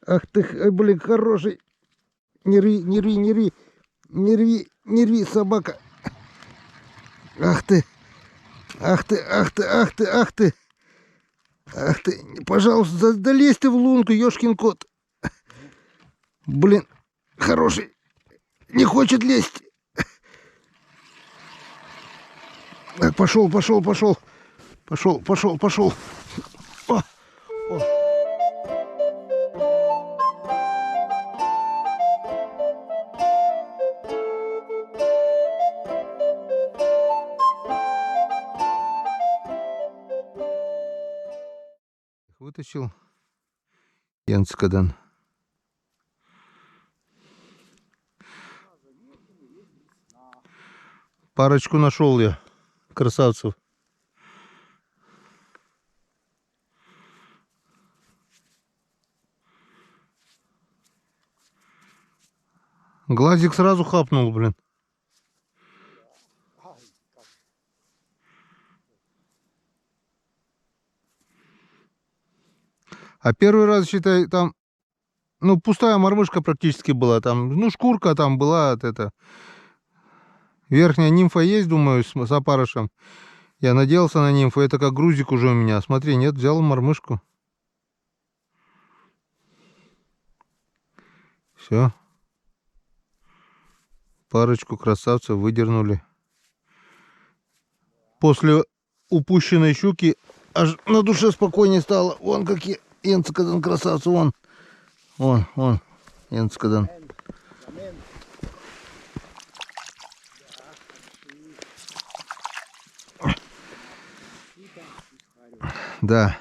Ах ты, ай, блин, хороший. Не рви, не рви, не рви. Не рви, не рви, собака. Ах ты. Ах ты, ах ты, ах ты, ах ты. Ах ты, пожалуйста, долезь ты в лунку, ёшкин кот. Блин, хороший. Не хочет лезть. Так, пошел, пошел, пошел. Пошел, пошел, пошел. О, о. Вытащил Янцкадан. Парочку нашел я, красавцев. Глазик сразу хапнул, блин. А первый раз, считай, там, ну, пустая мормышка практически была. Там, ну, шкурка там была от это. Верхняя нимфа есть, думаю, с опарышем. Я надеялся на нимфу. Это как грузик уже у меня. Смотри, нет, взял мормышку. Все. Парочку красавцев выдернули. После упущенной щуки аж на душе спокойнее стало. Вон какие Янцкадан красавцы, вон. Вон, Янцкадан. Да.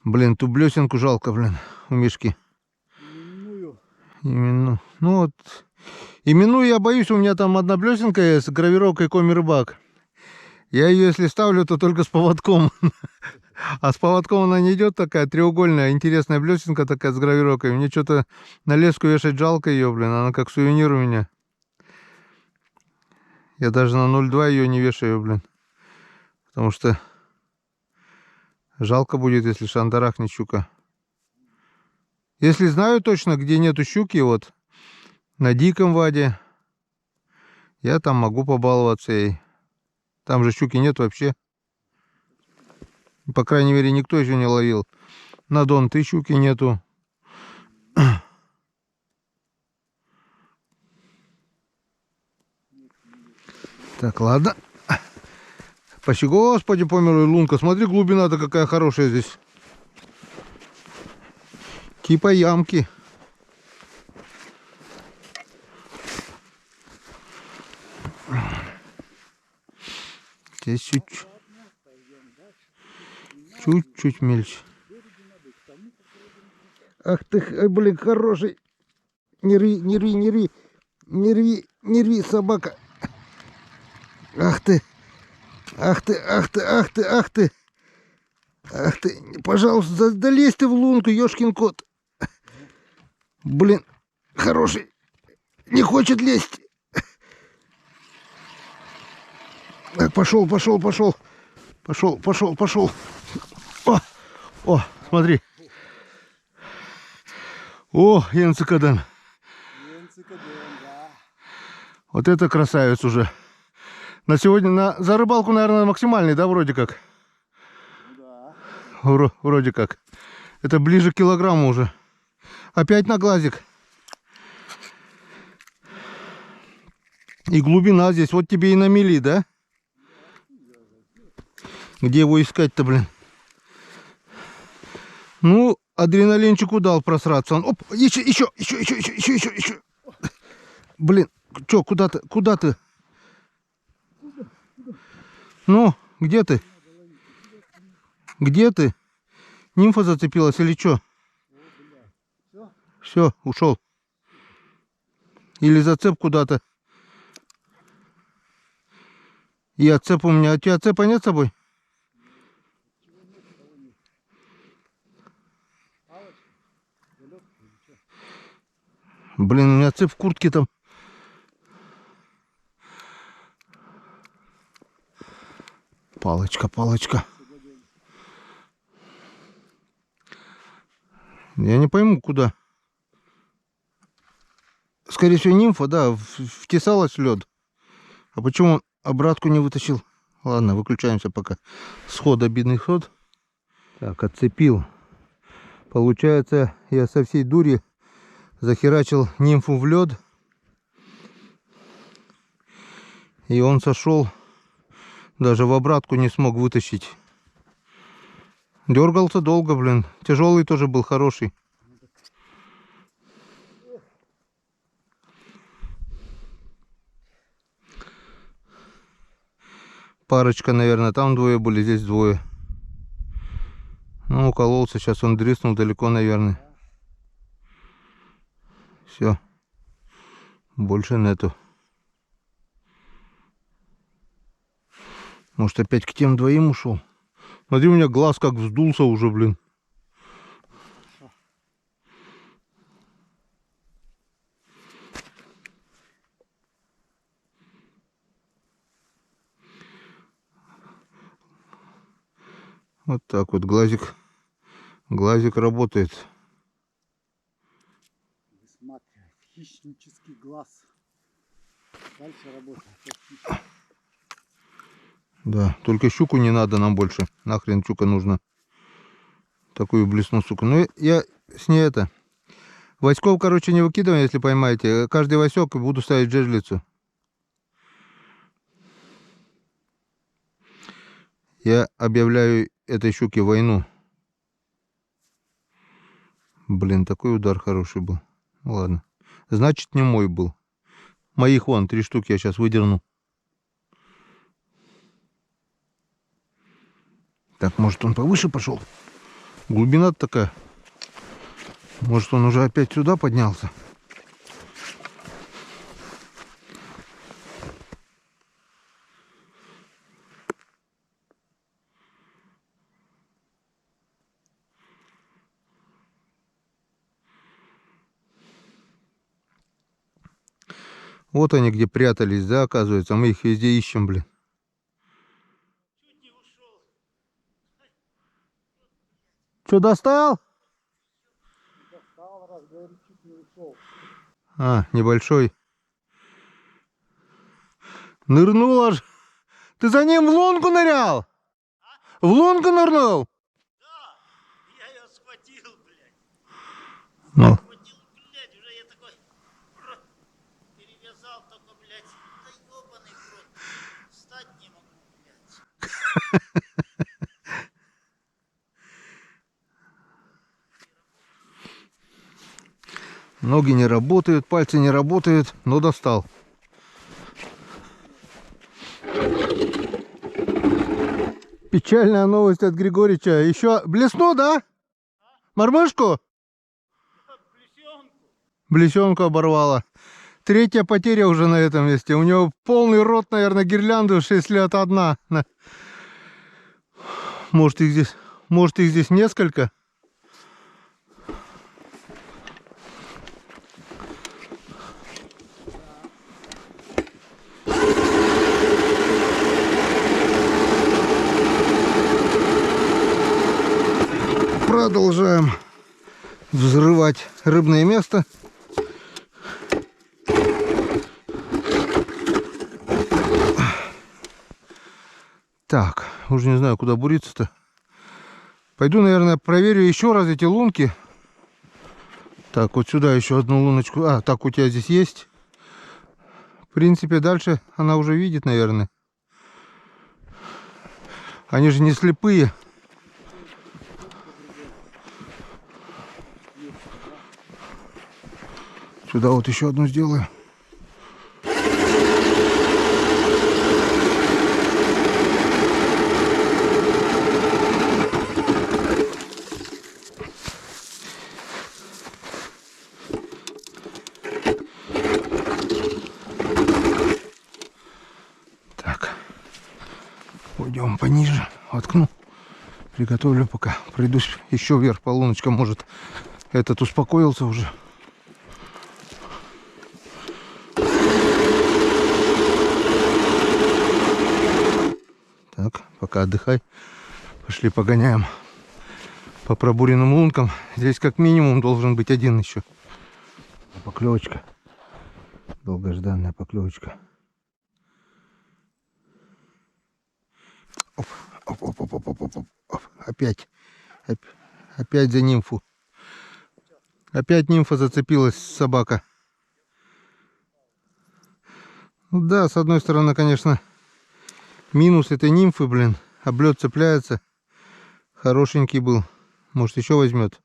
Блин, ту блесенку жалко, блин, у Мишки. Именно. Ну вот. Именную я боюсь, у меня там одна блесенка есть с гравировкой Коми Рыбак. Я ее, если ставлю, то только с поводком. А с поводком она не идет, такая треугольная, интересная блесенка такая с гравировкой. Мне что-то на леску вешать жалко ее, блин. Она как сувенир у меня. Я даже на 0,2 ее не вешаю, блин. Потому что жалко будет, если шандарахнет щука. Если знаю точно, где нету щуки, вот на Диком Ваде, я там могу побаловаться ей. Там же щуки нет вообще. По крайней мере, никто еще не ловил. На Дон ты щуки нету. Так, ладно. Почти, Господи, помилуй, лунка. Смотри, глубина-то какая хорошая здесь. Типа ямки. Здесь чуть-чуть мельче. Ах ты, ай, блин, хороший. Не рви, не рви, не рви. Не рви, не рви, собака. Ах ты. Ах ты, ах ты, ах ты, ах ты. Ах ты, пожалуйста, долезь ты в лунку, ёшкин кот. Блин, хороший. Не хочет лезть. Так, пошел, пошел, пошел. Пошел, пошел, пошел. О, смотри. О, Янцкадан. Вот это красавец уже. На сегодня, за рыбалку, наверное, максимальный, да, вроде как? Да. Вроде как. Это ближе к килограмму уже. Опять на глазик. И глубина здесь. Вот тебе и на мели, да? Где его искать-то, блин? Ну, адреналинчику дал просраться. Он, оп, еще. Блин, что, куда ты? Куда ты? Ну, где ты? Где ты? Нимфа зацепилась или что? Все, ушел. Или зацеп куда-то. И отцеп у меня. А у тебя отцепа нет с собой? Блин, у меня отцеп в куртке там. Палочка. Я не пойму, куда. Скорее всего, нимфа, да, втесалась в лед. А почему он обратку не вытащил? Ладно, выключаемся пока. Сход, обидный ход. Так, отцепил. Получается, я со всей дури захерачил нимфу в лед. И он сошел. Даже в обратку не смог вытащить. Дергался долго, блин. Тяжелый тоже был, хороший. Парочка, наверное, там двое были, здесь двое. Ну, укололся, сейчас он дриснул далеко, наверное. Все. Больше нету. Может, опять к тем двоим ушел? Смотри, у меня глаз как вздулся уже, блин. Вот так вот глазик работает. Высматривает. Хищнический глаз. Дальше работает. Да, только щуку не надо нам больше. Нахрен щука нужна. Такую блесну, сука. Ну, я с ней это... Васьков, короче, не выкидываю, если поймаете. Каждый васек буду ставить жерлицу. Я объявляю этой щуке войну. Блин, такой удар хороший был. Ну, ладно. Значит, не мой был. Моих вон, 3 штуки я сейчас выдерну. Так, может, он повыше пошел? Глубина такая. Может, он уже опять сюда поднялся? Вот они где прятались, да, оказывается. Мы их везде ищем, блин. Что, достал? Достал, раз, говорит, чуть не ушел. А, небольшой. Нырнул аж. Ты за ним в лунку нырял? В лунку нырнул? Да, я ее схватил, блядь. Ну. Схватил, блядь, уже я такой перевязал только, блядь. Да ебаный в рот. Встать не могу, блядь. Ноги не работают, пальцы не работают, но достал. Печальная новость от Григорича. Еще блесну, да? Мормышку? Плесенку. Блесенку оборвала. 3-я потеря уже на этом месте. У него полный рот, наверное, гирлянду 6 лет одна. Может их здесь несколько? Продолжаем взрывать рыбное место. Так, уже не знаю, куда буриться-то. Пойду, наверное, проверю еще раз эти лунки. Так, вот сюда еще одну луночку. А, так у тебя здесь есть. В принципе, дальше она уже видит, наверное. Они же не слепые. Сюда вот еще одну сделаю. Так. Пойдем пониже. Воткну. Приготовлю пока. Пройдусь еще вверх по луночкам. Может, этот успокоился уже. Так, пока отдыхай. Пошли погоняем по пробуренным лункам. Здесь как минимум должен быть один еще. Поклевочка. Долгожданная поклевочка. Оп, оп, оп, оп, оп, оп, оп, оп. Опять. Опять за нимфу. Опять нимфа зацепилась, собака. Ну да, с одной стороны, конечно, минус этой нимфы, блин. Облет цепляется. Хорошенький был. Может, еще возьмет.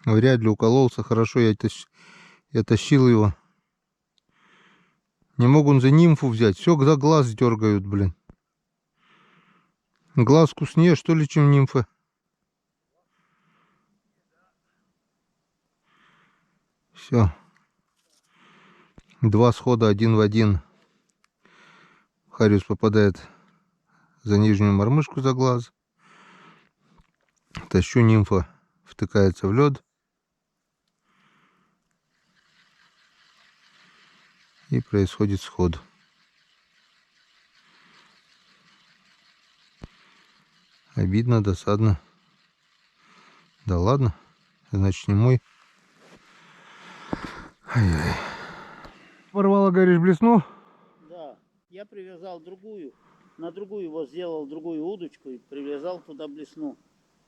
Вряд ли укололся. Хорошо, я тащил его. Не могу он за нимфу взять. Все за глаз дергают, блин. Глаз вкуснее, что ли, чем нимфа. Все. Два схода один в один. Хариус попадает за нижнюю мормышку за глаз. Тащу, нимфа втыкается в лед. И происходит сход. Обидно, досадно. Да ладно, значит не мой. Ай-яй. Порвала, говоришь, блесну? Да, я привязал другую, на другую вот сделал другую удочку и привязал туда блесну,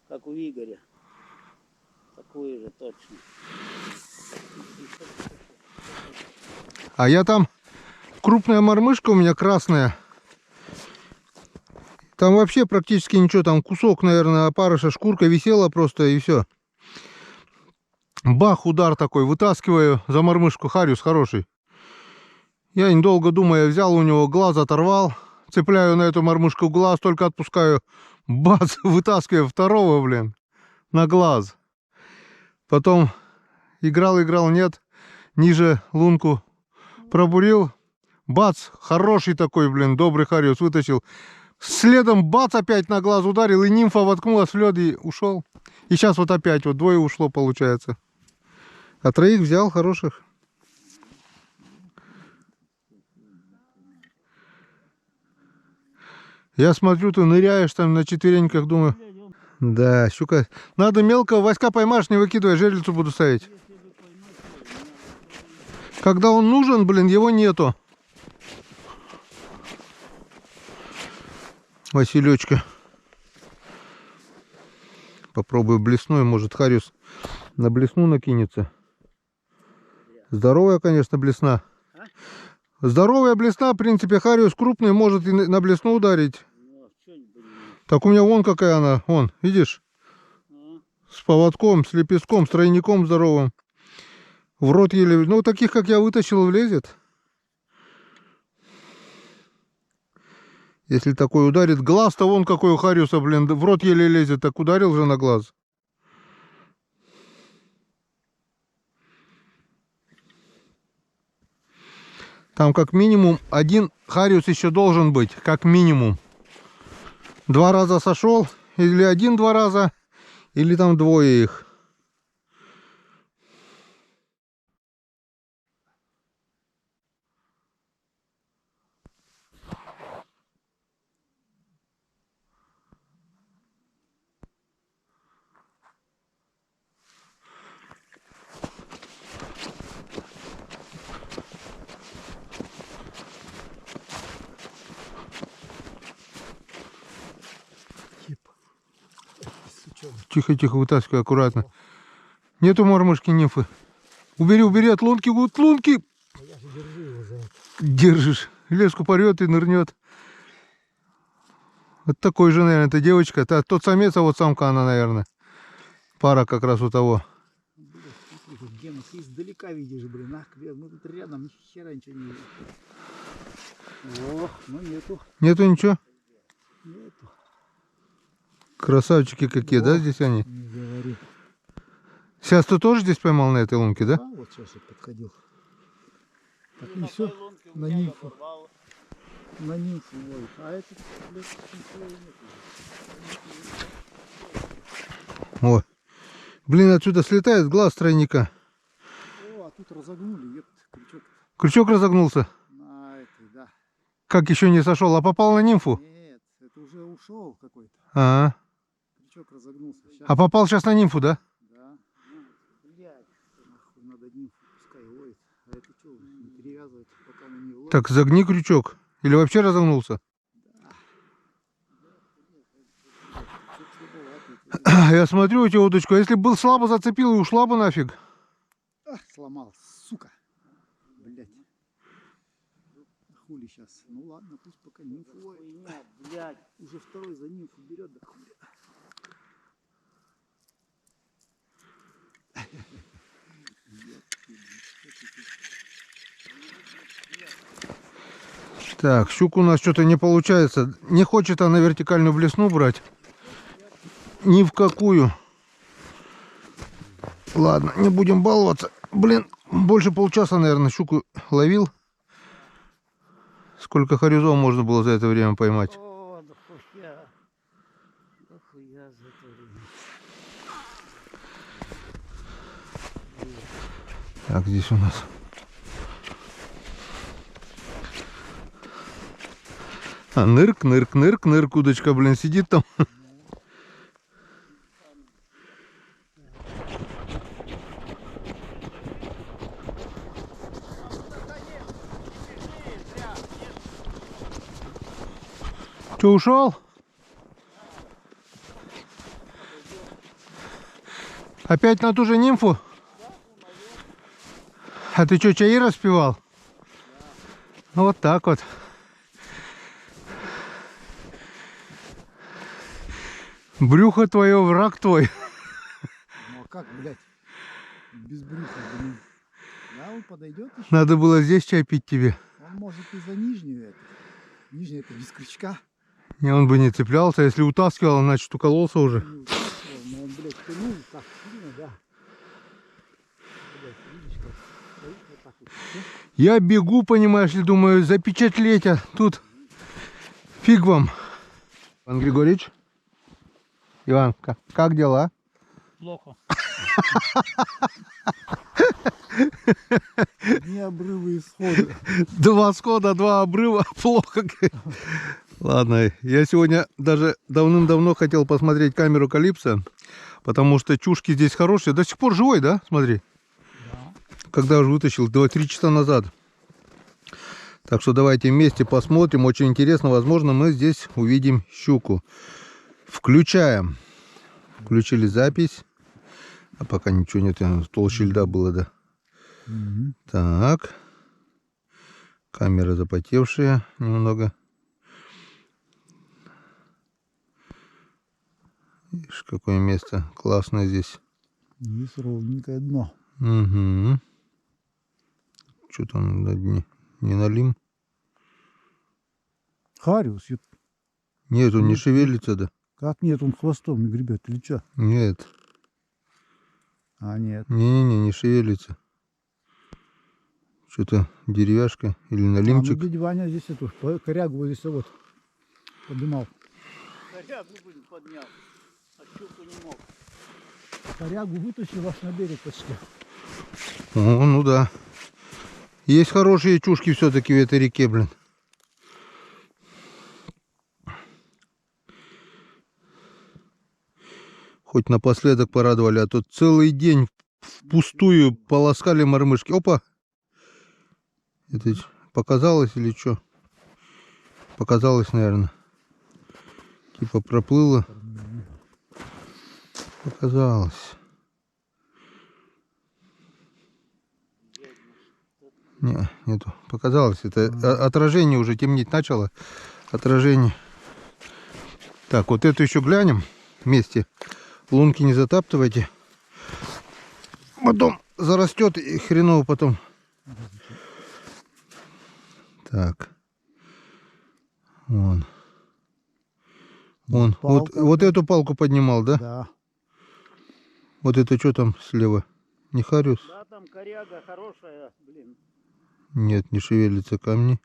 как у Игоря. Такую же точно. А я там, крупная мормышка у меня красная. Там вообще практически ничего, там кусок, наверное, опарыша, шкурка висела просто и все. Бах, удар такой, вытаскиваю за мормышку, Хариус хороший. Я недолго думая взял у него глаз, оторвал, цепляю на эту мормышку глаз, только отпускаю, бац, вытаскиваю второго, блин, на глаз. Потом играл, нет, ниже лунку пробурил, бац, хороший такой, блин, добрый Хариус вытащил. Следом бац, опять на глаз ударил, и нимфа воткнулась в лед и ушел. И сейчас вот опять, вот двое ушло, получается. А троих взял хороших. Я смотрю, ты ныряешь там на четвереньках, думаю. Да, щука. Надо мелко, Васька поймаешь, не выкидывай, жерлицу буду ставить. Когда он нужен, блин, его нету. Василечка. Попробую блесну, может Хариус на блесну накинется. Здоровая, конечно, блесна. Здоровая блесна, в принципе, Хариус крупный, может и на блесну ударить. Так у меня вон какая она, вон, видишь? С поводком, с лепестком, с тройником здоровым. В рот еле, ну таких, как я вытащил, влезет. Если такой ударит, глаз-то вон какой у Хариуса, блин, в рот еле лезет, так ударил же на глаз. Там как минимум один Хариус еще должен быть, как минимум. 2 раза сошел, или 1-2 раза, или там двое их. Тихо-тихо, вытаскивай аккуратно. Нету мормышки, нимфы. Убери от лунки, от лунки. Я же держу его за это. Держишь. Леску порвет и нырнет. Вот такой же, наверное, эта девочка. Тот самец, а вот самка она, наверное. Пара как раз у того. Гена, ты издалека видишь, блин, ах, мы тут рядом, ни хера ничего не видим. О, ну нету. Нету ничего? Нету. Красавчики какие, да, здесь они? Не говори. Сейчас ты тоже здесь поймал на этой лунке, да? А, вот сейчас я подходил. Так, И и на все, той лунке у на меня нимфу. оборвало. На нимфу ловит. А этот, блядь, ничего нету. О, блин, отсюда слетает глаз тройника. О, а тут разогнули, ёпт, крючок Крючок разогнулся. на этой, да. Как еще не сошел, а попал на нимфу? Нет, это уже ушел какой-то. Ага. А попал сейчас на нимфу, да? Да. Блядь. Нахуй надо нимфу, пускай ловит. А это что, не перевязывать, пока на нее ловит? Так загни крючок. Или вообще разогнулся? Я смотрю у тебя удочку. А если бы был слабо зацепил и ушла бы нафиг. Сломал, сука. Блядь. Хули сейчас. Ну ладно, пусть пока нимфу ловит. Хуйня, блядь. Уже второй за нимфу берет, да хули. Так, щука у нас что-то не получается. Не хочет она вертикальную блесну брать. Ни в какую. Ладно, не будем баловаться. Блин, больше полчаса, наверное, щуку ловил. Сколько хорюзов можно было за это время поймать? О, да хуя. Да хуя за это время. Так, здесь у нас. А, нырк, нырк, нырк, нырк, удочка, блин, сидит там. Че, ушел? Опять на ту же нимфу? А ты что, чаи распевал? Ну, вот так вот. Брюхо твое, враг твой. Ну а как, блядь? Без брюха, блин. Да, он подойдет еще. Надо было здесь чай пить тебе. Он может и за нижнюю это. Нижняя это без крючка. И он бы не цеплялся, если утаскивал, значит укололся уже. Не участвовал, но он, блядь, тянул так сильно, да. Блядь, видишь, как стоит вот так вот. Я бегу, понимаешь ли, думаю, запечатлеть, а тут фиг вам. Иван Григорьевич? Иван, как дела? Плохо. Не обрывы и сходы. 2 схода, 2 обрыва, плохо. Ладно, я сегодня даже давным-давно хотел посмотреть камеру Калипсо, потому что чушки здесь хорошие. До сих пор живой, да? Смотри. Да. Когда уже вытащил? 2-3 часа назад. Так что давайте вместе посмотрим. Очень интересно. Возможно, мы здесь увидим щуку. Включаем. Включили запись. А пока ничего нет. Толще льда было, да. Угу. Так. Камера запотевшая немного. Видишь, какое место классное здесь. Есть ровненькое дно. Угу. Что там на дне? Не налим? Хариус. Нет, он не шевелится, да? Как нет, он хвостом не гребет, или что? Нет. А, нет. Не-не-не, не шевелится. Что-то деревяшка или налимчик. А, ну, дядя Ваня здесь эту корягу вот здесь вот поднимал. Корягу, блин, поднял. А щуку не мог. Корягу вытащил аж на берег почти. О, ну да. Есть хорошие чушки все-таки в этой реке, блин. Хоть напоследок порадовали, а то целый день впустую полоскали мормышки. Опа! Это показалось или что? Показалось, наверное. Типа проплыло. Показалось. Не, нету. Показалось. Это отражение уже темнеть начало. Отражение. Так, вот эту еще глянем вместе. Лунки не затаптывайте. Потом зарастет и хреново потом. Так. Вон. Он. Вот эту палку поднимал, да? Да. Вот это что там слева? Не хариус? Да, там коряга хорошая, блин. Нет, не шевелятся камни.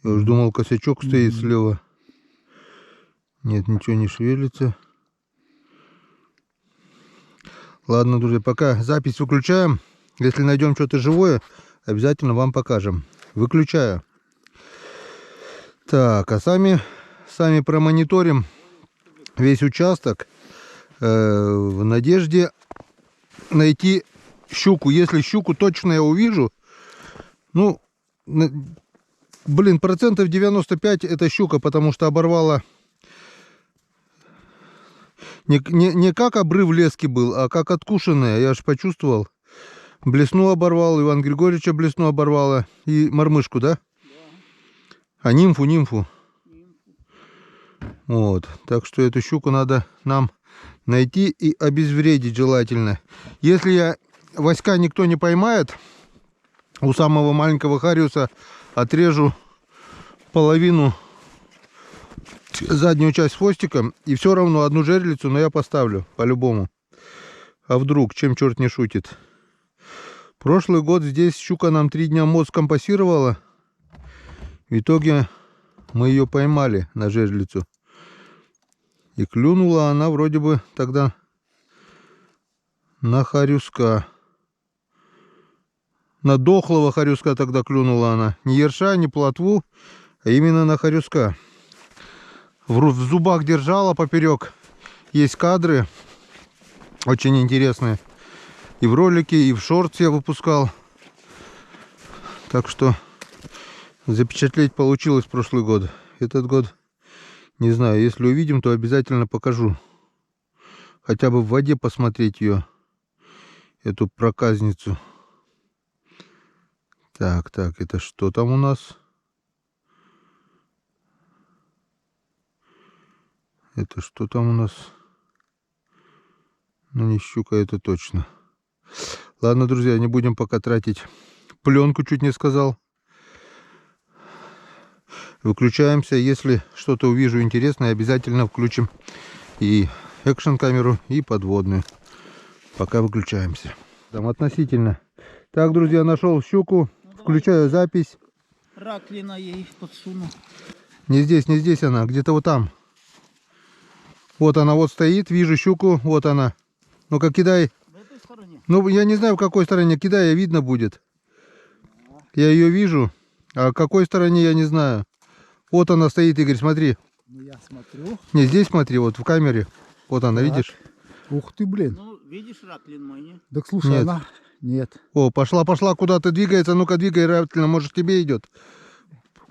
Я уж думал, косячок стоит слева. Нет, ничего не шевелится. Ладно, друзья, пока запись выключаем. Если найдем что-то живое, обязательно вам покажем. Выключаю. Так, а сами промониторим весь участок. в надежде найти щуку. Если щуку точно я увижу, ну, блин, процентов 95 это щука, потому что оборвала не как обрыв лески был, а как откушенная. Я же почувствовал. Блесну оборвал, Иван Григорьевича блесну оборвала и мормышку, да? А нимфу. Вот, так что эту щуку надо нам найти и обезвредить желательно. Если Васька никто не поймает, у самого маленького хариуса отрежу половину, заднюю часть хвостика, и все равно одну жерлицу, но я поставлю по-любому. А вдруг, чем черт не шутит. Прошлый год здесь щука нам 3 дня мозг компасировала. В итоге мы ее поймали на жерлицу. И клюнула она вроде бы тогда на харюска. На дохлого харюска тогда клюнула она. Не ерша, не плотву, а именно на харюска. В зубах держала поперек. Есть кадры очень интересные. И в ролике, и в шортс я выпускал. Так что запечатлеть получилось прошлый год. Этот год, не знаю, если увидим, то обязательно покажу. Хотя бы в воде посмотреть ее, эту проказницу. Так, это что там у нас? Это что там у нас? Ну, не щука, это точно. Ладно, друзья, не будем пока тратить пленку, чуть не сказал. Выключаемся. Если что-то увижу интересное, обязательно включим и экшн-камеру, и подводную. Пока выключаемся. Там относительно. Так, друзья, нашел щуку. Включаю запись. Раклина ей подсуну. Не здесь она, где-то вот там. Вот она вот стоит, вижу щуку, вот она. Ну-ка, кидай. В этой стороне? Ну, я не знаю, в какой стороне кидая, видно будет. Я ее вижу, а в какой стороне я не знаю. Вот она стоит, Игорь, смотри. Ну, я смотрю. Не, здесь смотри, вот в камере. Вот она, Так. видишь? Ух ты, блин. Ну, видишь, раклин мой, не? Так слушай, Нет. она... Нет. О, пошла, куда-то двигается. Ну-ка, двигай, Ратлина, может, к тебе идет.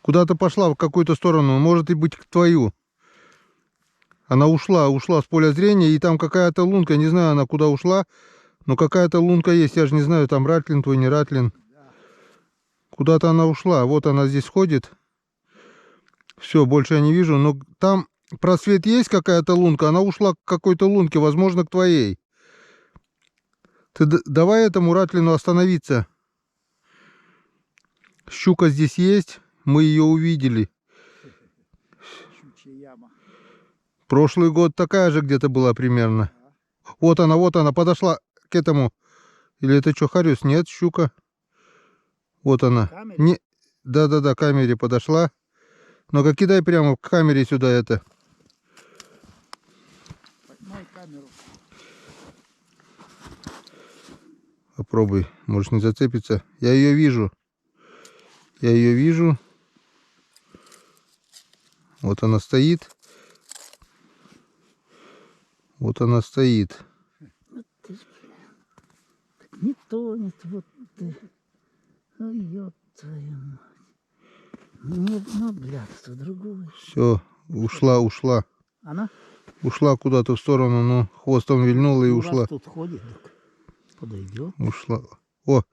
Куда-то пошла в какую-то сторону, может и быть к твою. Она ушла с поля зрения, и там какая-то лунка, не знаю, она куда ушла, но какая-то лунка есть, я же не знаю, там ратлин твой, не ратлин. Куда-то она ушла, вот она здесь ходит. Все, больше я не вижу, но там просвет есть, какая-то лунка, она ушла к какой-то лунке, возможно, к твоей. Ты давай этому ратлину остановиться. Щука здесь есть, мы ее увидели. Щучья яма. Прошлый год такая же где-то была примерно. Вот она подошла к этому. Или это что, хариус? Нет, щука. Вот она. Камере? Не... Да, к камере подошла. Ну-ка, кидай прямо к камере сюда это. Поднимай камеру. Попробуй, может не зацепится. Я ее вижу. Вот она стоит. Вот она стоит. Не тонет, вот ты. Ой, ёб твою мать. Нет, ну, блядство, другое. Все, ушла. Она? Ушла куда-то в сторону, но хвостом вильнула и Ну, ушла. раз тут ходит, так подойдет. Ушла. О,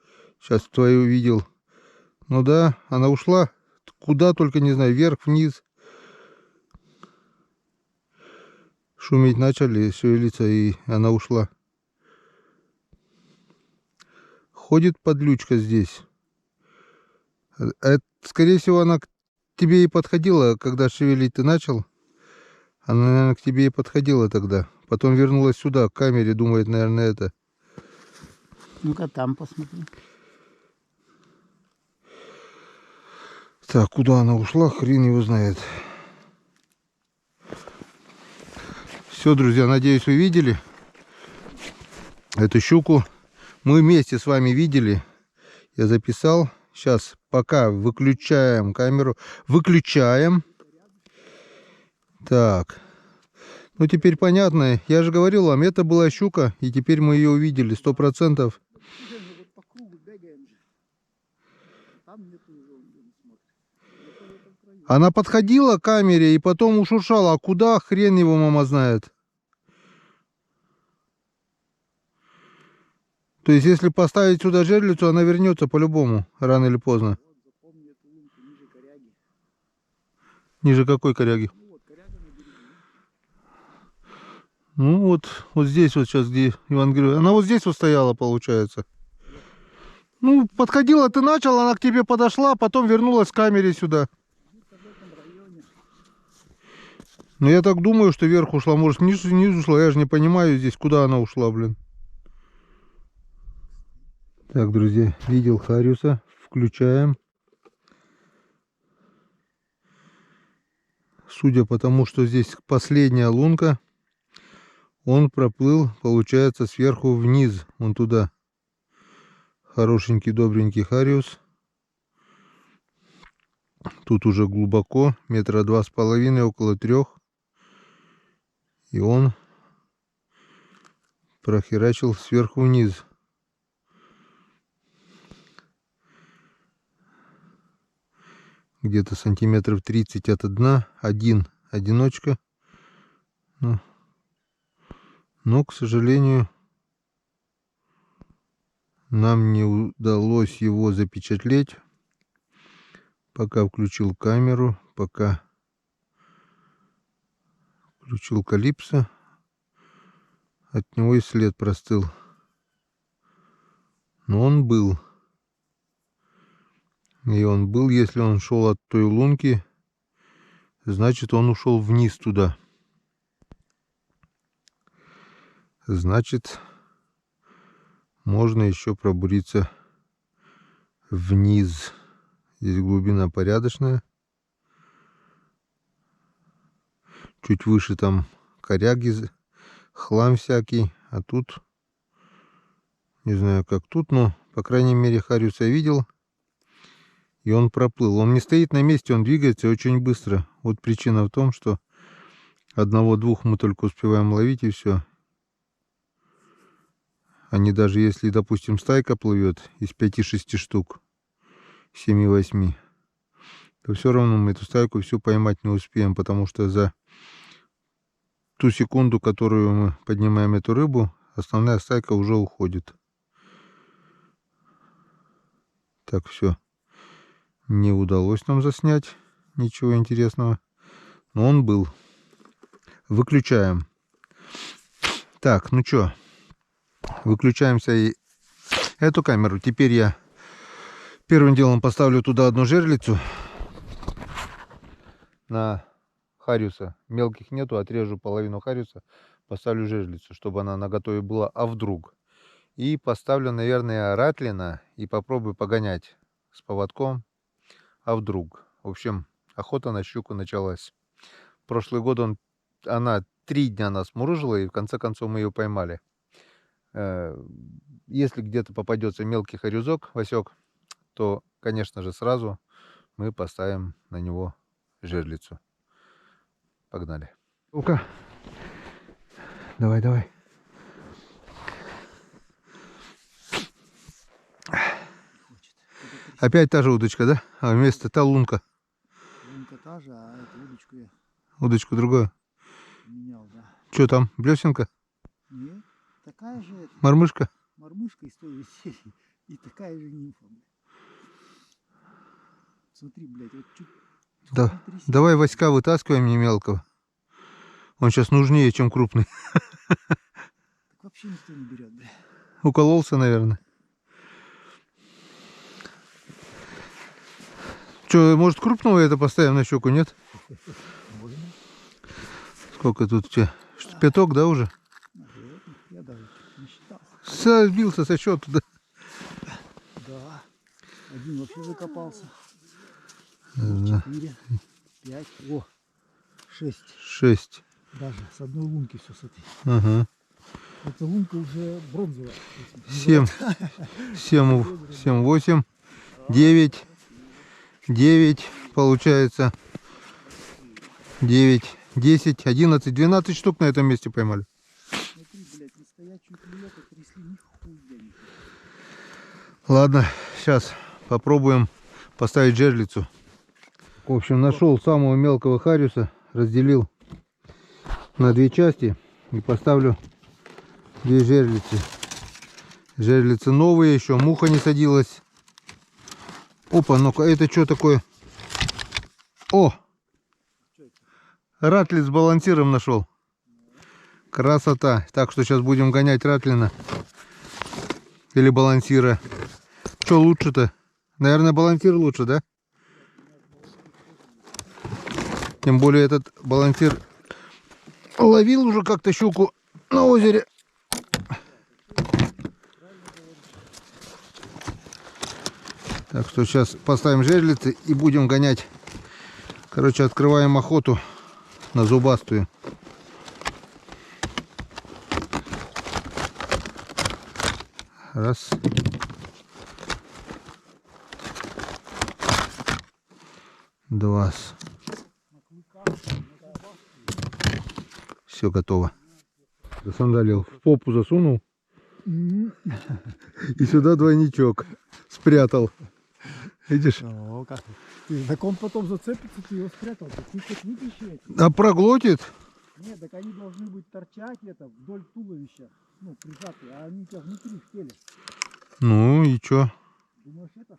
сейчас твою увидел. Ну да, она ушла. Куда только не знаю, вверх, вниз. Шуметь начали, шевелиться, и она ушла. Ходит подлючка здесь. Скорее всего, она к тебе и подходила, когда шевелить ты начал. Она, наверное, к тебе и подходила тогда. Потом вернулась сюда, к камере, думает, наверное, это. Ну-ка там посмотри. Так, куда она ушла, хрен его знает. Все, друзья, надеюсь, вы видели эту щуку. Мы вместе с вами видели. Я записал. Сейчас пока выключаем камеру. Выключаем. Так. Ну, теперь понятно. Я же говорил вам, это была щука, и теперь мы ее увидели, 100%. Уже мы вот по кругу бегаем же. Там нету уже, он не смотрит. Где-то в этом краю. Она подходила к камере и потом ушуршала. А куда, хрен его мама знает. То есть, если поставить сюда жерлицу, она вернется по-любому, рано или поздно. Вот, запомни эту лунку ниже коряги. Ниже какой коряги? Ну вот, коряга на берегу. Ну вот здесь вот сейчас, где Иван Григорьевич. Она вот здесь вот стояла, получается. Ну, подходила, ты начал, она к тебе подошла, потом вернулась к камере сюда. Где-то в этом районе. Но я так думаю, что вверх ушла. Может, вниз ушла. Я же не понимаю здесь, куда она ушла, блин. Так, друзья, видел хариуса. Включаем. Судя по тому, что здесь последняя лунка, он проплыл, получается, сверху вниз, вон туда. Хорошенький, добренький хариус. Тут уже глубоко, 2,5 метра, около 3. И он прохерачил сверху вниз. Где-то сантиметров 30 от дна. Одиночка. Но, к сожалению, нам не удалось его запечатлеть. Пока включил камеру, пока включил калипсо, от него и след простыл. Но он был. И он был, если он шел от той лунки, значит, он ушел вниз туда. Значит, можно еще пробуриться вниз. Здесь глубина порядочная. Чуть выше там коряги, хлам всякий. А тут, не знаю как тут, но, по крайней мере, хариуса я видел. И он проплыл. Он не стоит на месте, он двигается очень быстро. Вот причина в том, что одного-двух мы только успеваем ловить, и все. Они даже если, допустим, стайка плывет из 5-6 штук, 7-8, то все равно мы эту стайку всю поймать не успеем, потому что за ту секунду, которую мы поднимаем эту рыбу, основная стайка уже уходит. Так, все. Не удалось нам заснять ничего интересного. Но он был. Выключаем. Так, ну что, выключаемся и эту камеру. Теперь я первым делом поставлю туда одну жерлицу. На хариуса. Мелких нету, отрежу половину хариуса. Поставлю жерлицу, чтобы она наготове была. А вдруг? И поставлю, наверное, ратлина и попробую погонять с поводком. А вдруг? В общем, охота на щуку началась. Прошлый год она 3 дня нас мурыжила, и в конце концов мы ее поймали. Если где-то попадется мелкий харюзок, Васек, то, конечно же, сразу мы поставим на него жерлицу. Погнали. Ну-ка. Давай, давай. Опять та же удочка, да? А вместо та лунка. Лунка та же, а эту удочку я Удочку другую. менял, да. Что там? Блесенка? Нет, такая же это, Мормышка? мормышка из той же серии. И такая же нимфа, блядь. Смотри, блядь, вот чуть... Да. Давай Васька вытаскивай мне мелкого. Он сейчас нужнее, чем крупный. Так вообще никто не берет, блядь. Укололся, наверное. Что, может, крупного это поставим на щеку, нет? Можно. Сколько тут у тебя? Пяток, да, уже? Наверное, я даже чуть не считал. Сбился со счета, да? Да. Один вообще закопался. Да. 4, 5, 6. 6. Даже с одной лунки все с этой. Ага. Эта лунка уже бронзовая. 7, 8, 9, получается 9, 10, 11, 12 штук на этом месте поймали. Смотри, блядь, настоящую клюёку трясли нихуя не. Ладно, сейчас попробуем поставить жерлицу. В общем, нашел самого мелкого хариуса, разделил на две части и поставлю две жерлицы. Жерлицы новые, еще муха не садилась. Опа, ну-ка, это что такое? О! Ратлин с балансиром нашел. Красота. Так что сейчас будем гонять ратлина. Или балансира. Что лучше-то? Наверное, балансир лучше, да? Тем более этот балансир ловил уже как-то щуку на озере. Так что сейчас поставим жерлицы и будем гонять. Короче, открываем охоту на зубастую. Раз. Два. Все готово. Засандалил, в попу засунул. И сюда двойничок спрятал. Видишь? О, как ты. Так он потом зацепится, ты его спрятал. Ты хоть выпиши эти. А проглотит? Нет, так они должны быть торчать это вдоль туловища. Ну, прижатые, а они у тебя внутри в теле. Ну и чё? Думаешь, это?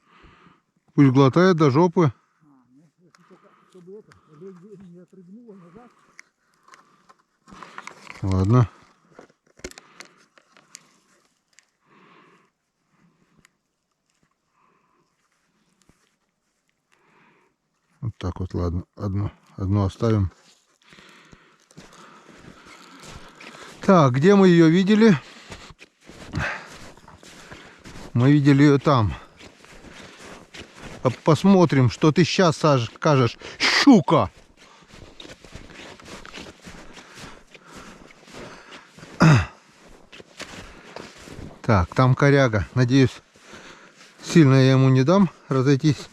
Пусть глотает до жопы. Ну, если только, чтобы это, не отрыгнуло назад. Ладно. Вот так вот, ладно. Одну оставим. Так, где мы ее видели? Мы видели ее там. Посмотрим, что ты сейчас скажешь. Щука! Так, там коряга. Надеюсь, сильно я ему не дам разойтись.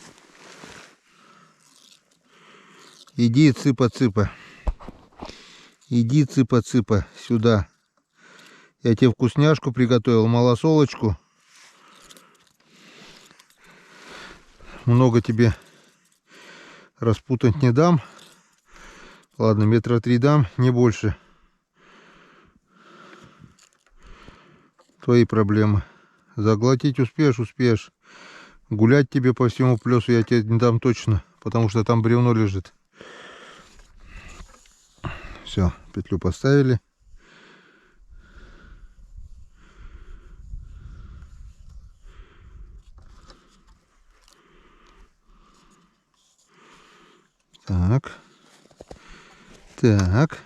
Иди, цыпа-цыпа. Иди, цыпа-цыпа, сюда. Я тебе вкусняшку приготовил, малосолочку. Много тебе распутать не дам. Ладно, метра 3 дам, не больше. Твои проблемы. Заглотить успеешь, успеешь. Гулять тебе по всему плесу я тебе не дам точно, потому что там бревно лежит. Все, петлю поставили. Так. Так.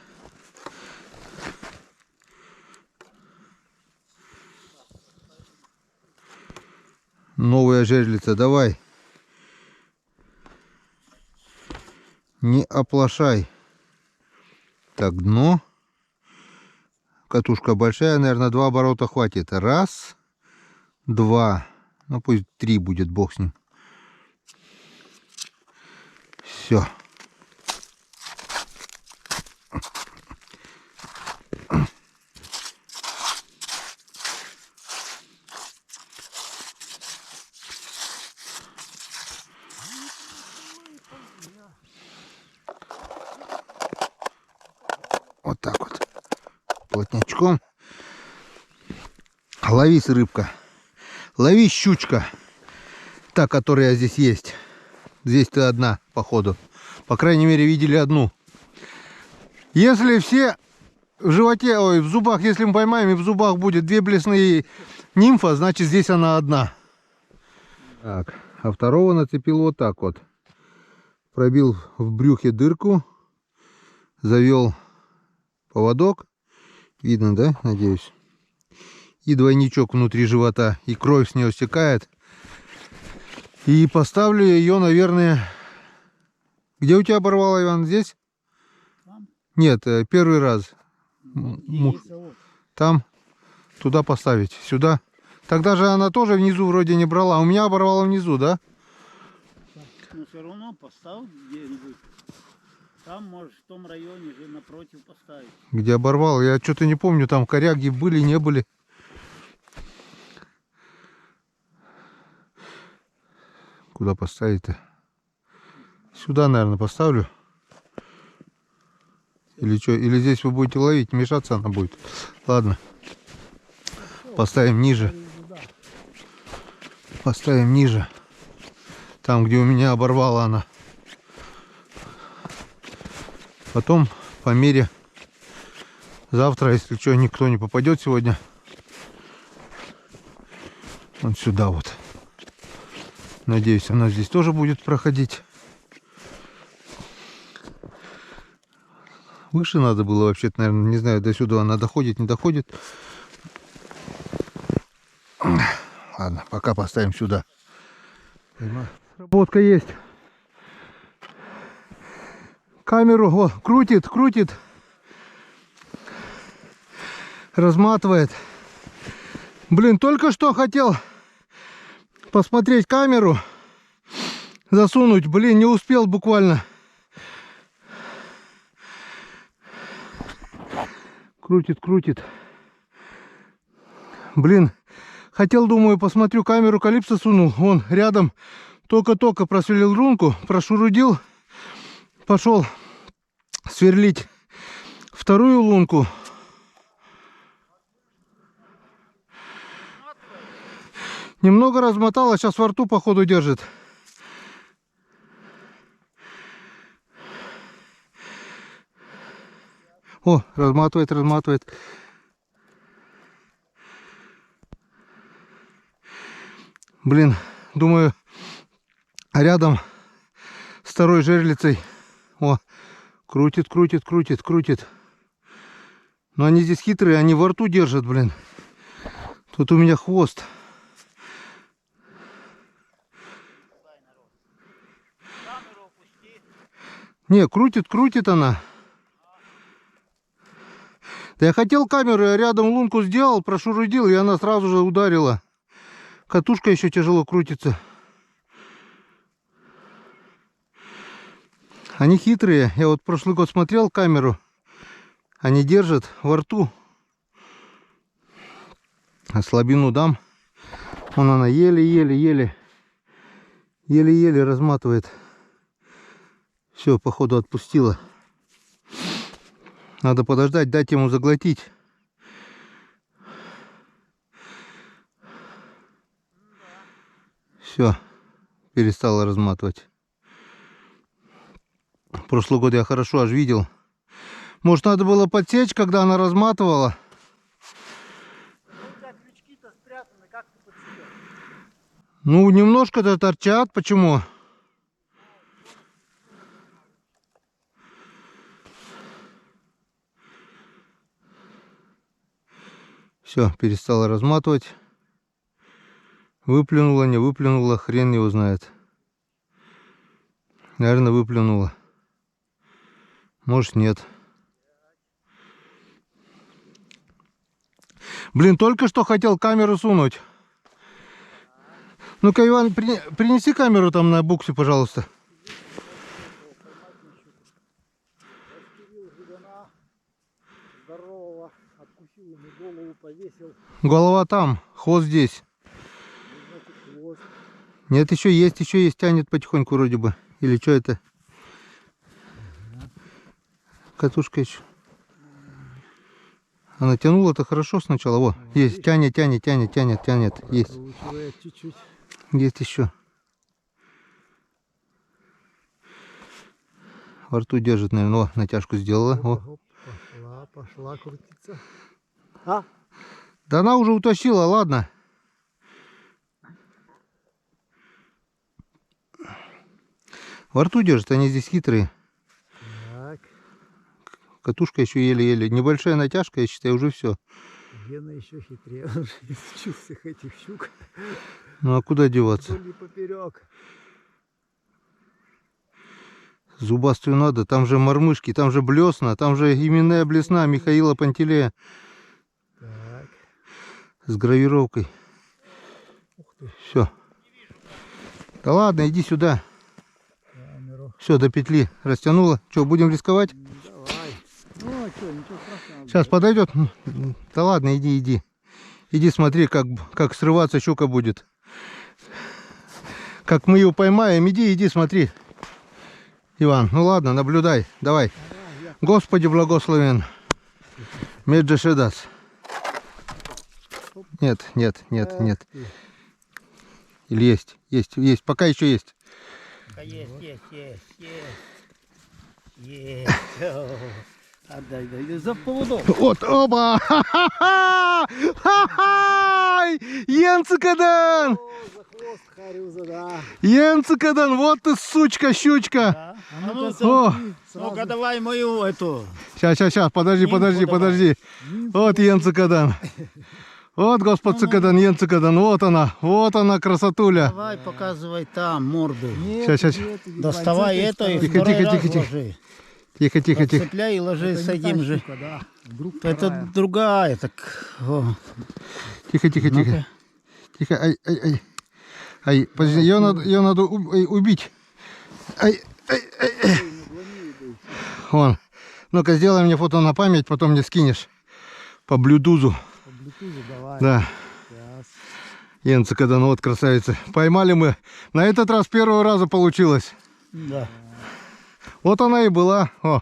Новая жерлица, давай. Не оплошай. Так, дно. Катушка большая, наверное, 2 оборота хватит. Раз, два. Ну, пусть 3 будет, бог с ним. Все. Вот так вот. Плотнячком. Ловись, рыбка. Ловись, щучка. Та, которая здесь есть. Здесь ты одна, походу. По крайней мере, видели одну. Если все в животе, ой, в зубах, если мы поймаем, и в зубах будет 2 блесные нимфа, значит, здесь она одна. Так, а второго нацепил вот так вот. Пробил в брюхе дырку. Завел поводок. Видно, да? Надеюсь. И двойничок внутри живота. И кровь с него стекает. И поставлю ее, наверное... Где у тебя оборвало, Иван? Здесь? Там? Нет, первый раз. Вот. Там. Туда поставить. Сюда. Тогда же она тоже внизу вроде не брала. У меня оборвало внизу, да? Но все равно поставь где-нибудь. Там можешь в том районе же напротив поставить. Где оборвал? Я что-то не помню, там коряги были, не были. Куда поставить-то? Сюда, наверное, поставлю. Или что? Или здесь вы будете ловить, мешаться она будет. Ладно. Поставим ниже. Поставим ниже. Там, где у меня оборвала она. Потом, по мере, завтра, если что, никто не попадет сегодня, вот сюда вот. Надеюсь, она здесь тоже будет проходить. Выше надо было вообще-то, наверное, не знаю, до сюда она доходит, не доходит. Ладно, пока поставим сюда. Сработка есть. Камеру вот, крутит, крутит. Разматывает. Блин, только что хотел посмотреть камеру. Засунуть. Блин, не успел буквально. Крутит, крутит. Блин, хотел, думаю, посмотрю камеру, калипсо сунул. Вон рядом только-только просверлил рунку, прошурудил. Пошел сверлить вторую лунку. Немного размотала, сейчас во рту походу держит. О, разматывает, разматывает. Блин, думаю, рядом с второй жерлицей. О, крутит, крутит, крутит, крутит. Но они здесь хитрые, они во рту держат, блин. Тут у меня хвост. Не, крутит, крутит она. Да я хотел камеру, я рядом лунку сделал, прошурудил, и она сразу же ударила. Катушка еще тяжело крутится. Они хитрые. Я вот прошлый год смотрел камеру. Они держат во рту. А слабину дам. Вон она еле-еле-еле. Еле-еле разматывает. Все, походу отпустила. Надо подождать, дать ему заглотить. Все, перестала разматывать. Прошлый год я хорошо аж видел. Может, надо было подсечь, когда она разматывала. Ну, немножко-то торчат. Почему? Все, перестала разматывать. Выплюнула, не выплюнула, хрен его знает. Наверное, выплюнула. Может, нет. Блин, только что хотел камеру сунуть. Ну-ка, Иван, принеси камеру там на буксе, пожалуйста. Здорового, откусил ему голову, повесил. Голова там, хвост здесь. Хвост. Нет, еще есть, тянет потихоньку вроде бы. Или что это? Катушка еще. Она тянула-то хорошо сначала. Во, есть, тянет. Есть. Чуть-чуть. Есть еще. Во рту держит, наверное. О, натяжку сделала. О. Пошла крутиться. А? Да она уже утащила, ладно. Во рту держит, они здесь хитрые. Так. Катушка еще еле-еле. Небольшая натяжка, я считаю, уже все. Гена еще хитрее. Он же изучил всех этих щук. Ну а куда деваться? Вдоль и поперек. Зубастую надо, там же мормышки, там же блесна, там же именная блесна Михаила Пантелея. Так. С гравировкой. Ух ты. Все. Да ладно, иди сюда. Камеру. Все, до петли растянуло. Что, будем рисковать? Давай. Ну, а что, ничего страшного. Сейчас подойдет. Да ладно, иди, иди. Иди смотри, как срываться щука будет. Как мы ее поймаем, иди, иди, смотри. Иван, ну ладно, наблюдай. Давай. Господи благословен. Меджешедас. Нет, нет, нет, нет. Или есть, есть, есть. Пока еще есть. Есть. Есть. О, отдай, дай. За поводок. Вот, оба! Ха-ха! Енцикадан! За хвост Харюза, да. Енцикадан, вот ты сучка, щучка. Да. А ну-ка, О, смотри, Ну-ка сразу. давай мою эту. сейчас, подожди, Нимфу подожди, давай. подожди. Вот Енцикадан. Вот, Господь Цикадан, Енцикадан, вот она, красотуля. Давай показывай там морду. Нет, Щас. иди это, иди, Доставай с это и этой Тихо, второй тихо, раз тихо, тихо. ложи. Тихо, тихо, тихо. Цепляй и ложи стороны. с Это не этим та же. штука, да. Вдруг Это вторая. другая, так. О. Тихо, тихо, тихо. Ну-ка. Тихо, ай. Ай, подожди, ее надо убить. Ай. Вон. Ну-ка, сделай мне фото на память, потом мне скинешь. По блютузу. По блютузу давай. Да. Сейчас. Енцикадан, вот красавица. Поймали мы. На этот раз первого раза получилось. Да. Вот она и была. О,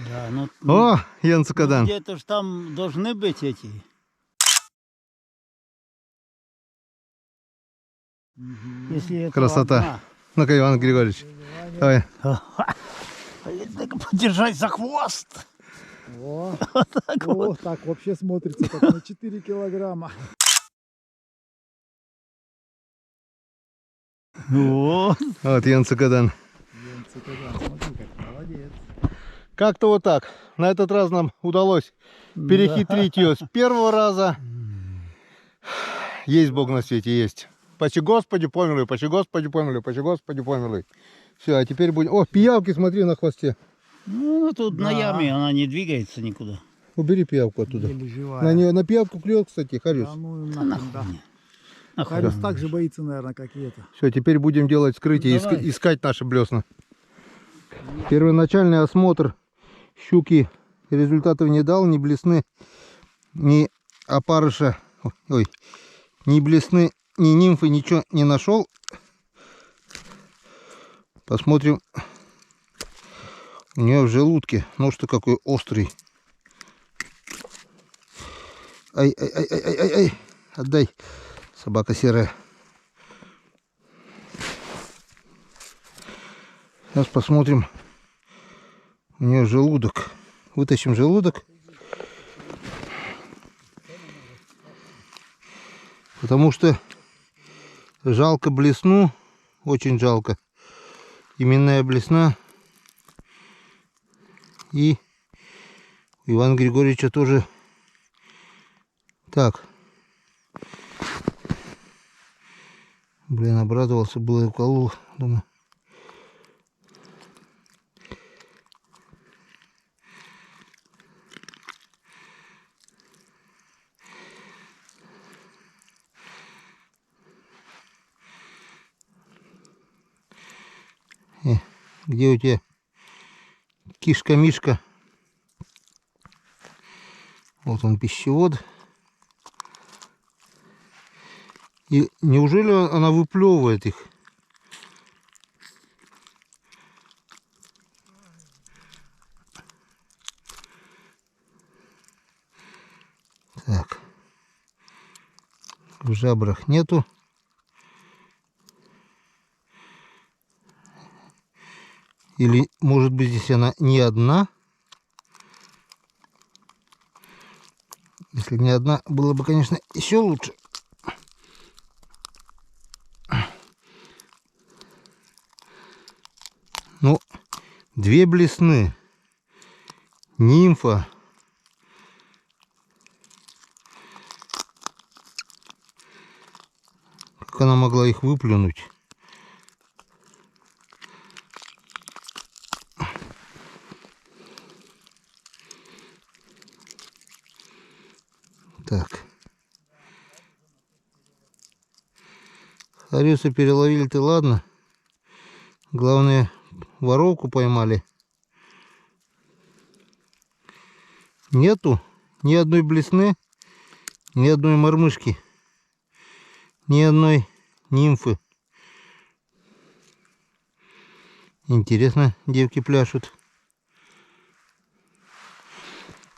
Да, ну, о, Енцикадан. где-то ж там должны быть эти. Если это Красота. одна. Ну-ка, Иван Григорьевич. Давай. Так подержать за хвост. О, Так о, вот. так вообще смотрится, как на 4 килограмма. Вот. Вот Енцикадан. Янцикадан, смотри, как молодец. Как-то вот так. На этот раз нам удалось перехитрить ее с первого раза. Есть Бог на свете, есть. Почти Господи помилуй, почти Господи помилуй, почти Господи помилуй. Все, а теперь будем... О, пиявки, смотри, на хвосте. Ну, она тут на Да. яме, она не двигается никуда. Убери пиявку оттуда. Еле живая. На нее на пиявку клюет, кстати, Харюс. Да ну и Да нахрен, да. Нахуй. Харюс так же боится, наверное, как и это. Все, теперь будем делать вскрытие, Давай. искать наши блесна. Первоначальный осмотр щуки результатов не дал, ни блесны, ни опарыша, ой, ни блесны, ни нимфы, ничего не нашел. Посмотрим. У нее в желудке нож-то какой острый. Ай, отдай, собака серая. Сейчас посмотрим. У нее желудок. Вытащим желудок. Потому что жалко блесну. Очень жалко. Именная блесна. И у Ивана Григорьевича тоже. Так. Блин, обрадовался, было и уколол. Думаю. Где у тебя кишка-мишка? Вот он, пищевод. И неужели она выплевывает их? Так. В жабрах нету. Или, может быть, здесь она не одна. Если не одна, было бы, конечно, еще лучше. Ну, две блесны. Нимфа. Как она могла их выплюнуть? Так. Харюса переловили-то ладно. Главное, воровку поймали. Нету ни одной блесны, ни одной мормышки, ни одной нимфы. Интересно, девки пляшут.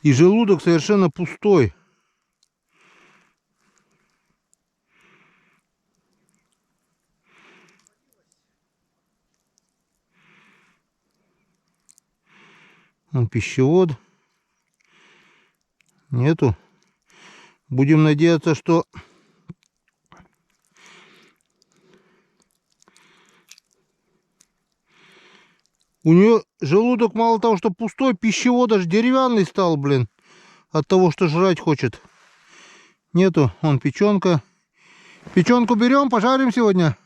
И желудок совершенно пустой. Вон пищевод. Нету. Будем надеяться, что у нее желудок мало того, что пустой, пищевод даже деревянный стал, блин. От того, что жрать хочет. Нету. Вон печенка. Печенку берем, пожарим сегодня.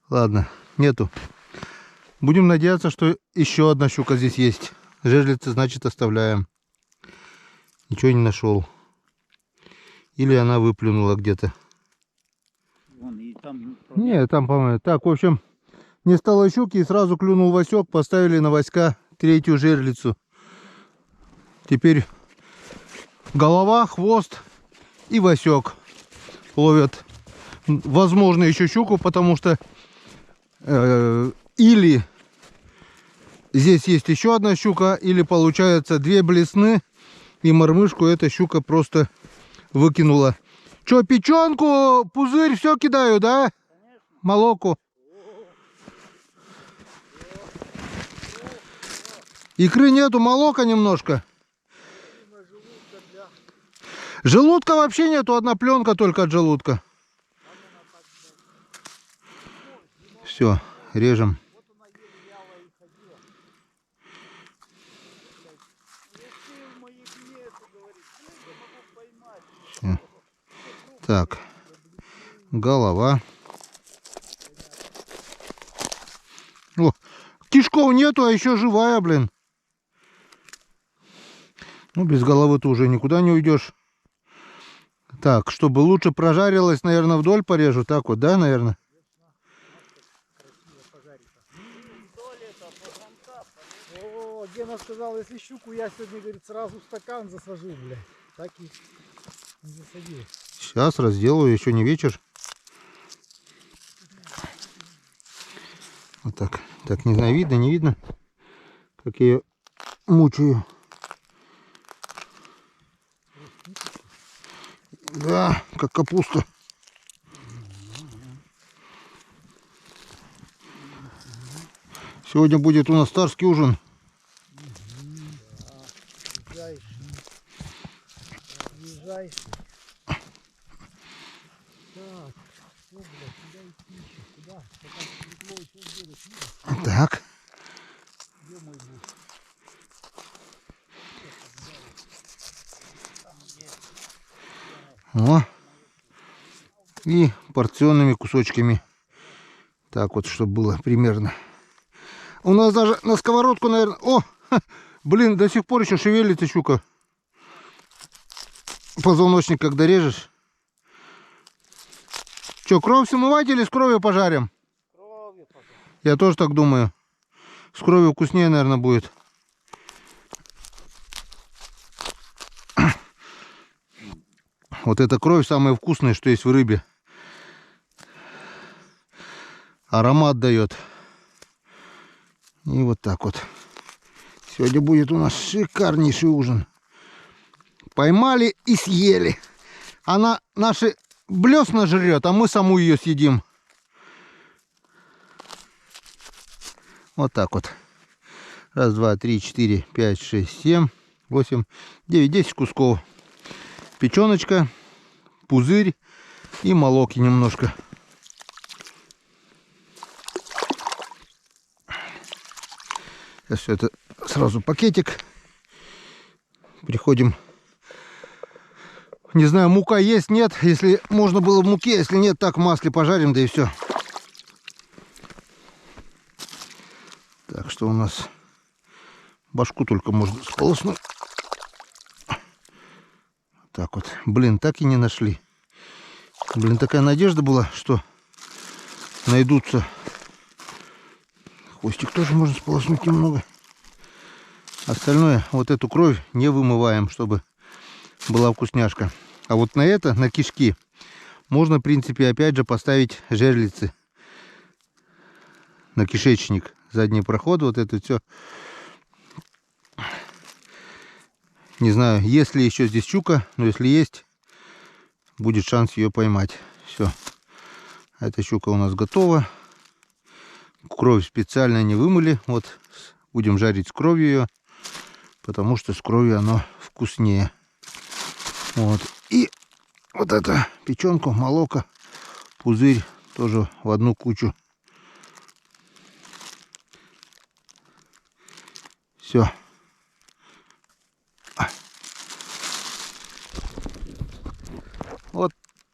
Ладно, нету. Будем надеяться, что еще одна щука здесь есть. Жерлицы, значит, оставляем. Ничего не нашел. Или она выплюнула где-то. Вон, и там... Не, там, по-моему. Так, в общем, не стало щуки и сразу клюнул Васек. Поставили на Васька третью жерлицу. Теперь голова, хвост и Васек ловят. Возможно, еще щуку, потому что или здесь есть еще одна щука, или получается две блесны и мормышку эта щука просто выкинула. Че, печенку, пузырь, все кидаю, да? Молоку. Икры нету, молока немножко. Желудка вообще нету, одна пленка только от желудка. Все, режем. Всё. Так, голова. О, кишков нету, а еще живая, блин. Ну, без головы-то уже никуда не уйдешь. Так, чтобы лучше прожарилась, наверное, вдоль порежу. Так вот, да, наверное? О, Гена сказал, если щуку я сегодня, говорит, сразу в стакан засажу, блядь. Так и не засадил. Сейчас разделаю, еще не вечер. Вот так. Так, не знаю, видно, не видно, как я ее мучаю. Да, как капуста. Сегодня будет у нас царский ужин. Ближайший. Так, что, блядь, куда идти еще? Куда? Пока светло еще будет. Так. Где мой буш? О. И порционными кусочками. Так вот, чтобы было примерно. У нас даже на сковородку, наверное... О! Ха, блин, до сих пор еще шевелится щука. Позвоночник, когда режешь. Че, кровь смывать или с кровью пожарим? Кровью пока. Я тоже так думаю. С кровью вкуснее, наверное, будет. Вот эта кровь самая вкусная, что есть в рыбе. Аромат дает. И вот так вот. Сегодня будет у нас шикарнейший ужин. Поймали и съели. Она наши блесна жрет, а мы саму ее съедим. Вот так вот. Раз, два, три, четыре, пять, шесть, семь, восемь, девять, 10 кусков. Печеночка, пузырь и молоки немножко. Сейчас все это сразу пакетик. Переходим. Не знаю, мука есть, нет. Если можно было в муке, если нет, так в масле пожарим, да и все. Так, что у нас? Башку только можно сполоснуть. Так вот. Блин, так и не нашли. Блин, такая надежда была, что найдутся. Хвостик тоже можно сполоснуть немного. Остальное, вот эту кровь не вымываем, чтобы была вкусняшка. А вот на это, на кишки, можно, в принципе, опять же поставить жерлицы. На кишечник. Задний проход, вот это все. Не знаю, есть ли еще здесь щука, но если есть, будет шанс ее поймать. Все. Эта щука у нас готова. Кровь специально не вымыли. Вот будем жарить с кровью ее, потому что с кровью оно вкуснее. Вот. И вот это печенку, молоко, пузырь тоже в одну кучу. Все. Вот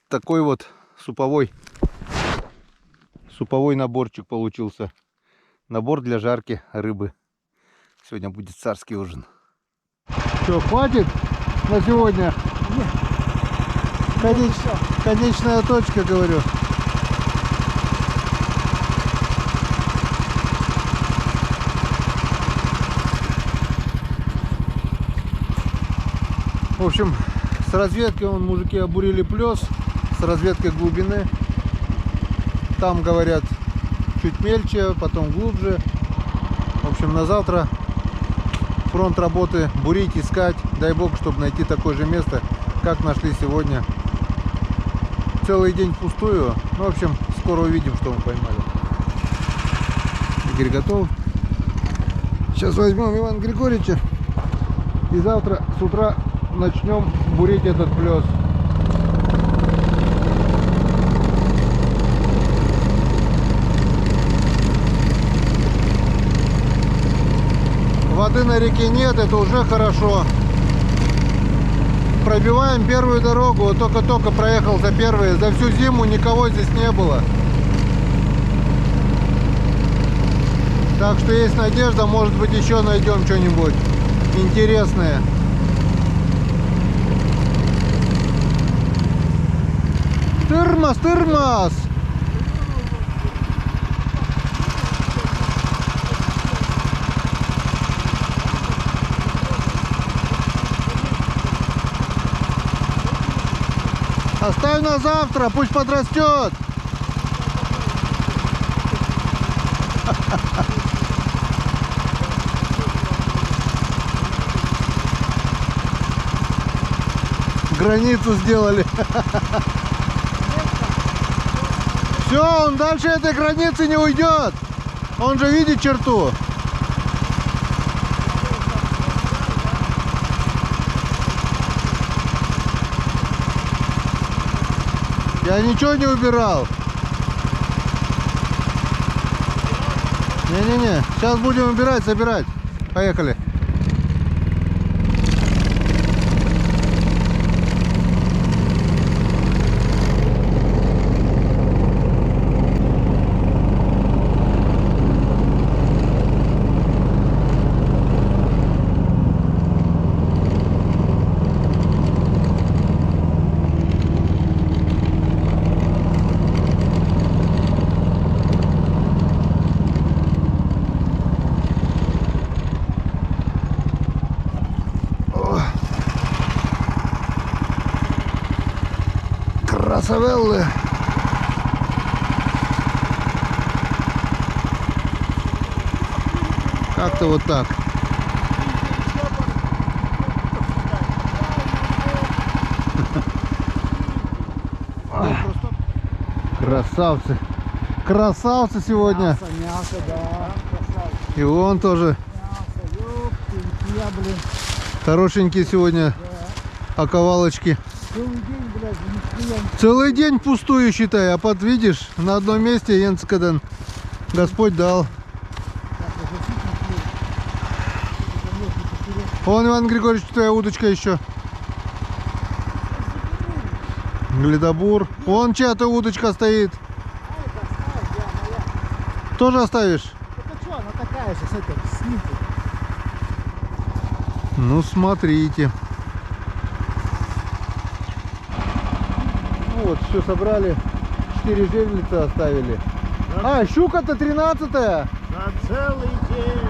такой вот суповой наборчик получился. Набор для жарки рыбы. Сегодня будет царский ужин. Что, хватит на сегодня? Конечная точка, говорю. В общем, с разведкой мужики обурили плес, с разведкой глубины. Там, говорят, чуть мельче, потом глубже. В общем, на завтра фронт работы бурить, искать. Дай бог, чтобы найти такое же место, как нашли сегодня. Целый день впустую. Ну, в общем, скоро увидим, что мы поймали. Игорь готов. Сейчас возьмем Ивана Григорьевича. И завтра с утра начнем бурить этот плес. Воды на реке нет, это уже хорошо. Пробиваем первую дорогу. Вот только-только проехал за первые. За всю зиму никого здесь не было. Так что есть надежда, может быть, еще найдем что-нибудь интересное. Тырмас, тырмас! Оставь на завтра, пусть подрастет. Границу сделали. Все, он дальше этой границы не уйдет. Он же видит черту. Я ничего не убирал. Не-не-не, сейчас будем убирать, собирать. Поехали. Красавеллы. Как-то вот так. Красавцы. Красавцы сегодня. Мясо, мясо, да. И он тоже. Мясо, ёптеньки, я, блин. Хорошенькие сегодня оковалочки. Целый день, блядь, нихуя не... Целый день пустую, считай, а под видишь, на одном месте Енскаден Господь дал. Вон, Иван Григорьевич, твоя удочка еще. Гледобур. Вон чья-то удочка стоит. Тоже оставишь? Это что, она такая же, с этой, с нитью. Ну, смотрите. Вот, все собрали. 4 жерлица оставили. А, щука-то 13-я. За целый день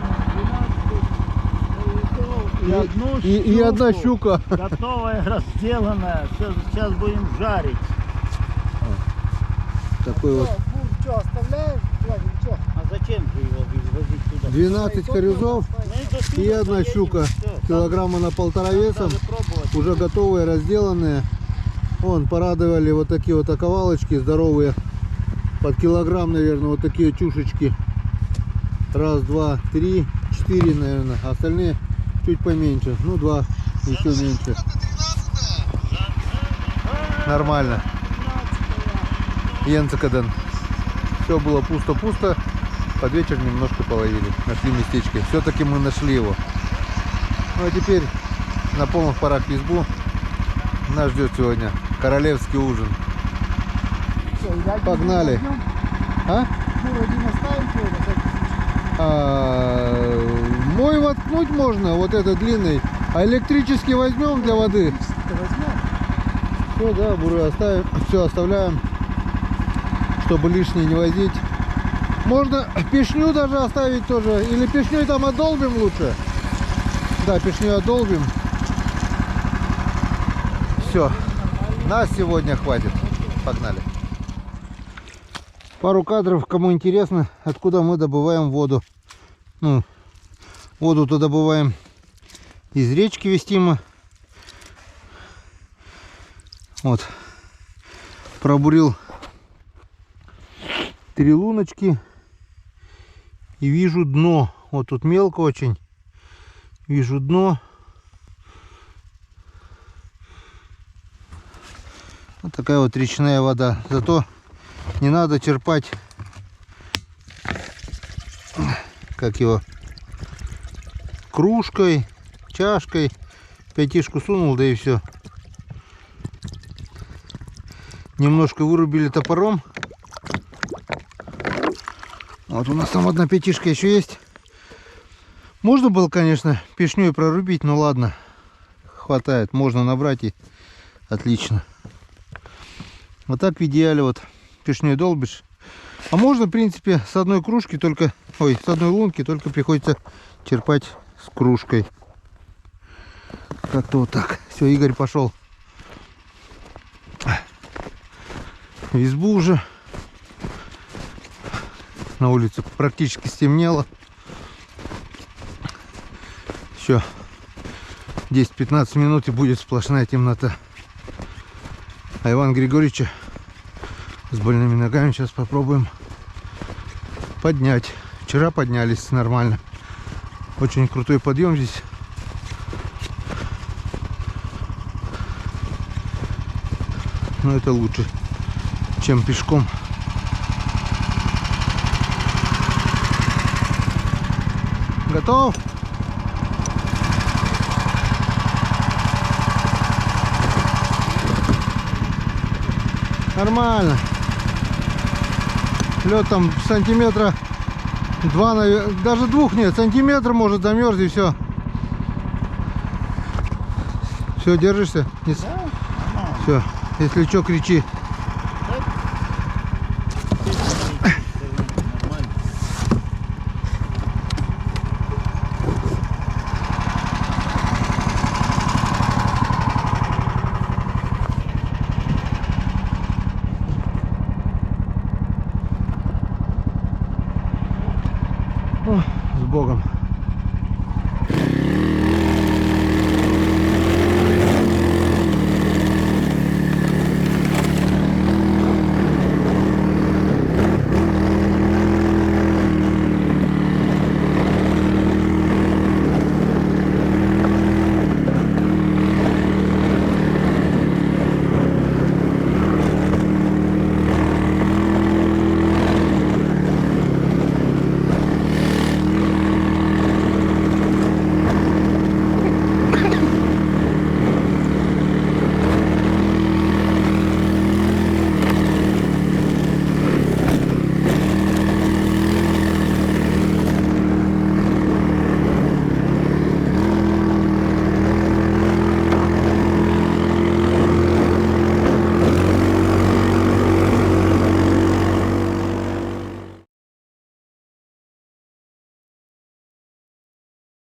12 И- одну и одна щука. готовая, разделанная. Сейчас будем жарить. Такой вот. Что, оставляем? Ладно, ничего. А зачем же его возить туда? 12 корюзов и одна щука. Килограмма на 1,5 весом. Уже готовые, разделанные. Вон, порадовали вот такие вот оковалочки здоровые. Под килограмм, наверное, вот такие чушечки. Раз, два, три, 4, наверное. А остальные чуть поменьше. Ну, 2, еще меньше. Нормально. Янцекаден. Все было пусто-пусто. Под вечер немножко половили. Нашли местечко. Все-таки мы нашли его. Ну а теперь на полных парах в избу. Нас ждет сегодня королевский ужин. Всё, и один Погнали. возьмем, А? куру один оставим, твой, на всякий случай. Мой воткнуть можно, вот этот длинный. А электрический возьмем для воды. Электрический-то возьмем. Все, да, буры оставим. Все оставляем, чтобы лишнее не возить. Можно пешню даже оставить тоже. Или пешней там отдолбим лучше. Да, пешню отдолбим. Все. Нас сегодня хватит. Погнали. Пару кадров, кому интересно, откуда мы добываем воду. Ну, воду-то добываем из речки Вестима. Вот. Пробурил 3 луночки. И вижу дно. Вот тут мелко очень. Вижу дно. Вот такая вот речная вода. Зато не надо черпать, как его, кружкой, чашкой. Пятишку сунул, да и все. Немножко вырубили топором. Вот у нас там одна пятишка еще есть. Можно было, конечно, пешней прорубить, но ладно. Хватает, можно набрать и отлично. Вот так в идеале вот пешней долбишь. А можно, в принципе, с одной кружки только, ой, с одной лунки только приходится черпать с кружкой. Как-то вот так. Все, Игорь пошел в избу уже. На улице практически стемнело. Еще 10-15 минут и будет сплошная темнота. А Ивана Григорьевича с больными ногами сейчас попробуем поднять. Вчера поднялись нормально. Очень крутой подъем здесь. Но это лучше, чем пешком. Готов? Нормально. Лед там сантиметра 2, даже 2 нет, сантиметр может замерз и все. Все, держишься? Все, если что, кричи.